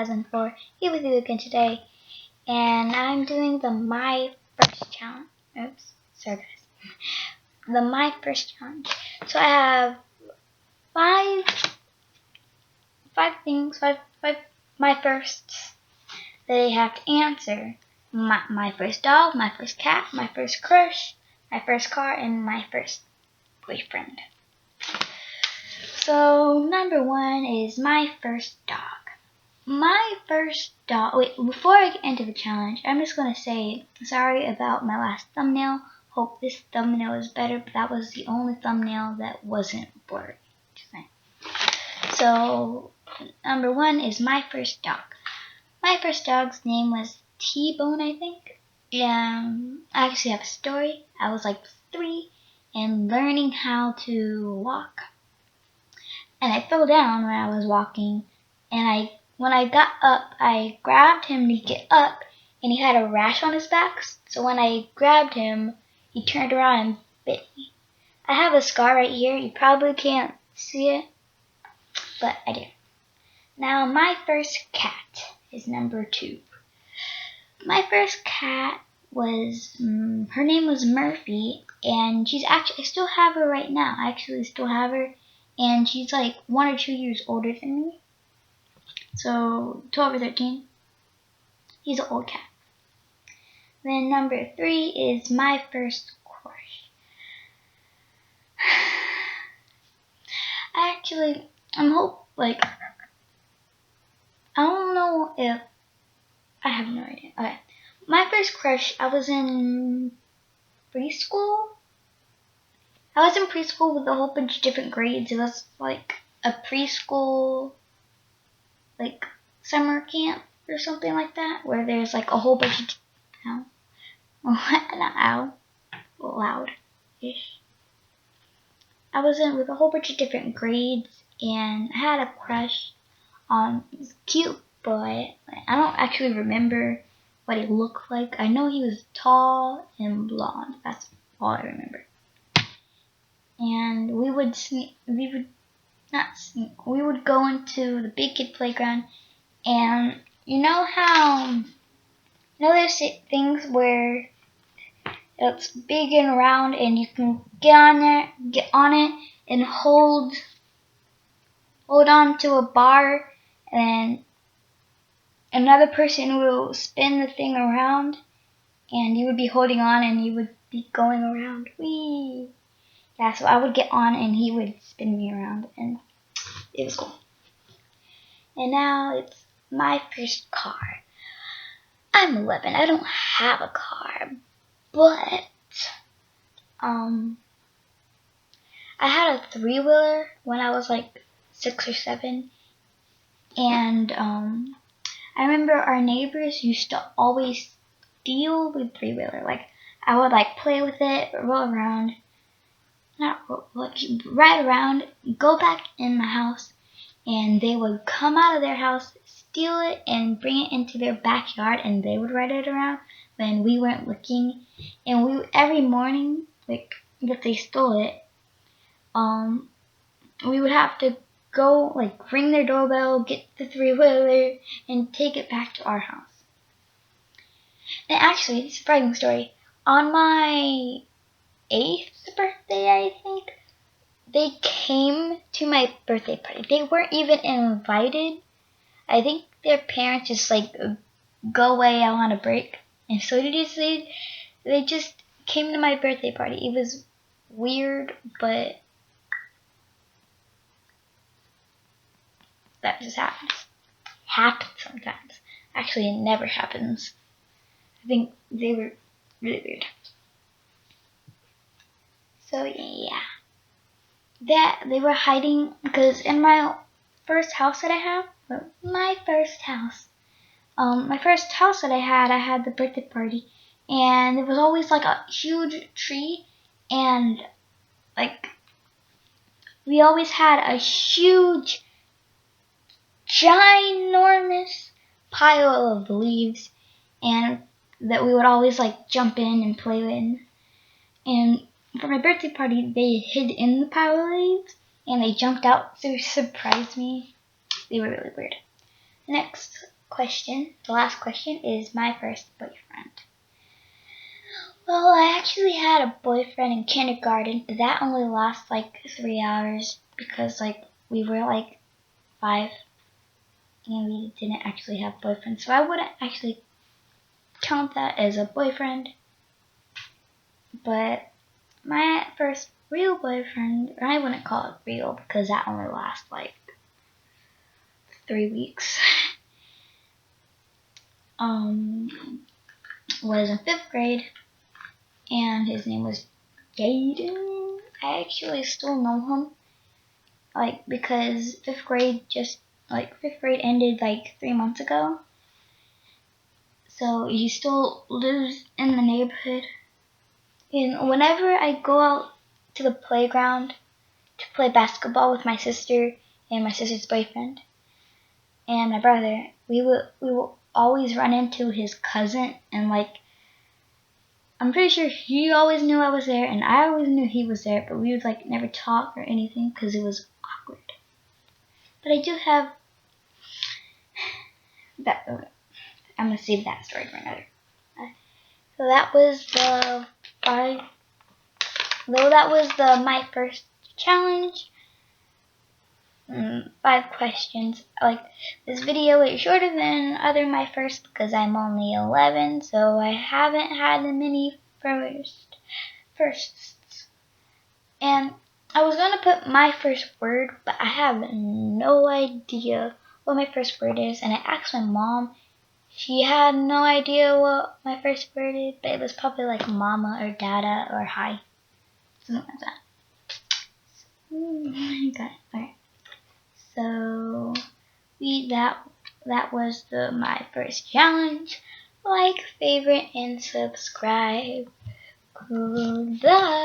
2004, here with you again today, and I'm doing the My First Challenge. Oops, sorry guys. The My First Challenge. So I have five things, five my firsts that I have to answer. My first dog, my first cat, my first crush, my first car, and my first boyfriend. So number 1 is my first dog. My first dog. Wait, before I get into the challenge, I'm just gonna say sorry about my last thumbnail. Hope this thumbnail is better, but that was the only thumbnail that wasn't blurry. So number 1 is my first dog. My first dog's name was T-Bone, I think. I actually have a story. I was like 3 and learning how to walk. And I fell down when I was walking, and when I got up, I grabbed him to get up, and he had a rash on his back, so when I grabbed him, he turned around and bit me. I have a scar right here. You probably can't see it, but I do. Now, my first cat is number 2. My first cat was, her name was Murphy, and I still have her right now. I actually still have her. And she's like 1 or 2 years older than me. So 12 or 13. He's an old cat. Then number 3 is my first crush. I don't know if, I have no idea. Okay. My first crush, I was in preschool. I was in preschool with a whole bunch of different grades. It was like a preschool, like summer camp or something like that, where there's like a whole bunch of loud-ish. I was in with a whole bunch of different grades, and I had a crush on this cute boy. I don't actually remember what he looked like. I know he was tall and blonde. That's all I remember. And we would go into the big kid playground, and there's things where it's big and round, and you can get on it, and hold on to a bar, and another person will spin the thing around, and you would be holding on, and you would be going around. Whee! Yeah, so I would get on, and he would spin me around, and it was cool. And now it's my first car. I'm 11. I don't have a car, but I had a 3-wheeler when I was like 6 or 7, and I remember our neighbors used to always steal the 3-wheeler. Like, I would like play with it, ride around, go back in my house, and they would come out of their house, steal it, and bring it into their backyard, and they would ride it around when we weren't looking. And every morning, like, if they stole it, we would have to go, like, ring their doorbell, get the 3-wheeler, and take it back to our house. And actually, surprising story, on my 8th birthday, I think, they came to my birthday party. They weren't even invited. I think their parents just like, go away, I want a break. And so they just came to my birthday party. It was weird, but that just happens. Happens sometimes. Actually, it never happens. I think they were really weird. So yeah. They were hiding, because in my first house that I have, my first house that I had the birthday party, and there was always like a huge tree, and like we always had a huge, ginormous pile of leaves, and that we would always like jump in and play in. And for my birthday party, they hid in the pile of leaves, and they jumped out to surprise me. They were really weird. Next question, the last question, is my first boyfriend. Well, I actually had a boyfriend in kindergarten, but that only lasted like 3 hours because like we were like 5 and we didn't actually have boyfriends. So I wouldn't actually count that as a boyfriend. But my first real boyfriend, I wouldn't call it real because that only lasted like 3 weeks. Was in 5th grade, and his name was Jaden. I actually still know him, like, because 5th grade ended like 3 months ago. So he still lives in the neighborhood. And whenever I go out to the playground to play basketball with my sister and my sister's boyfriend and my brother, we will always run into his cousin, and like I'm pretty sure he always knew I was there and I always knew he was there, but we would like never talk or anything because it was awkward. But I do have that. I'm gonna save that story for another. So that was the my first challenge. 5 questions. Like, this video is shorter than other my first because I'm only 11, so I haven't had many firsts. And I was gonna put my first word, but I have no idea what my first word is. And I asked my mom. She had no idea what my first word is, but it was probably like mama or dada or hi, something like that. Okay, alright. So that was my first challenge. Like, favorite, and subscribe. Goodbye.